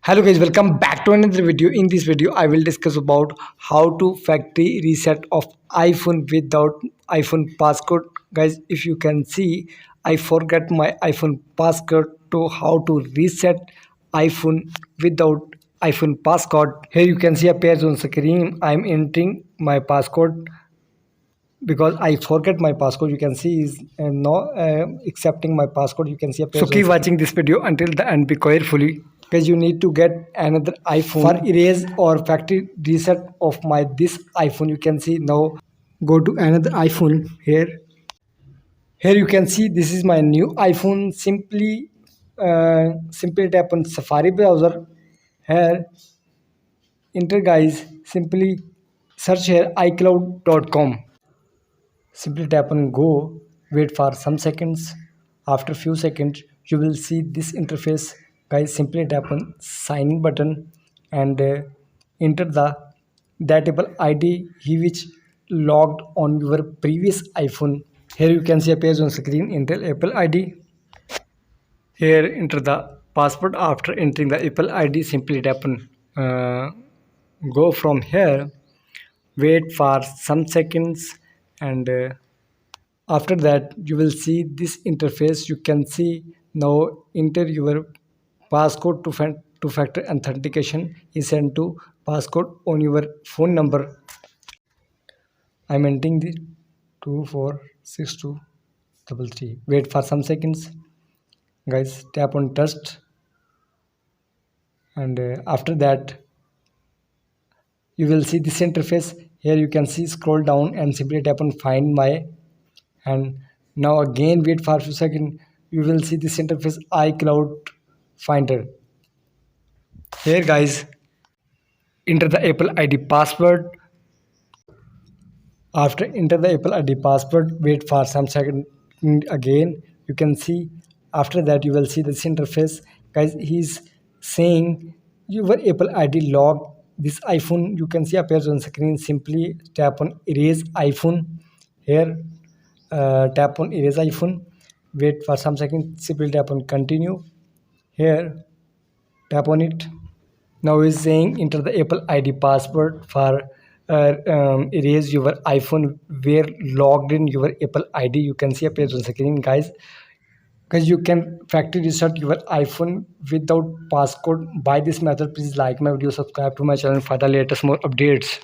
Hello guys, welcome back to another video. In this video I will discuss about how to factory reset of iPhone without iPhone passcode. Guys, if you can see, I forget my iPhone passcode. To how to reset iPhone without iPhone passcode. Here you can see appears on screen. I'm entering my passcode because I forget my passcode. You can see is no accepting my passcode. You can see appears. So keep watching this video until the end. Be carefully because you need to get another iPhone for erase or factory reset of my this iPhone. You can see now. Go to another iPhone here. Here you can see this is my new iPhone. Simply tap on Safari browser. Here enter guys. Simply search here iCloud.com. Simply tap on go, wait for some seconds. After few seconds you will see this interface. Guys, simply tap on sign in button and enter the that Apple ID he which logged on your previous iPhone. Here you can see a page on screen. Enter Apple ID. Here enter the password. After entering the Apple ID, simply tap on go from here, wait for some seconds and after that you will see this interface. You can see now enter your passcode to factor authentication is sent to passcode on your phone number. I'm entering the 246233. Wait for some seconds. Guys, tap on trust and after that you will see this interface. Here you can see scroll down and simply tap on find my, and now again wait for a few seconds. You will see this interface iCloud Finder. Here guys, enter the Apple ID password. After enter the Apple ID password, wait for some second again. You can see after that you will see this interface. Guys, he's saying your Apple ID log this iPhone. You can see appears on screen. Simply tap on erase iPhone. Here tap on erase iPhone. Wait for some seconds. Simply tap on continue. Here tap on it. Now is saying enter the Apple ID password for erase your iPhone where logged in your Apple ID. You can see a page on screen, guys. Because you can factory reset your iPhone without passcode by this method. Please like my video, subscribe to my channel for the latest more updates.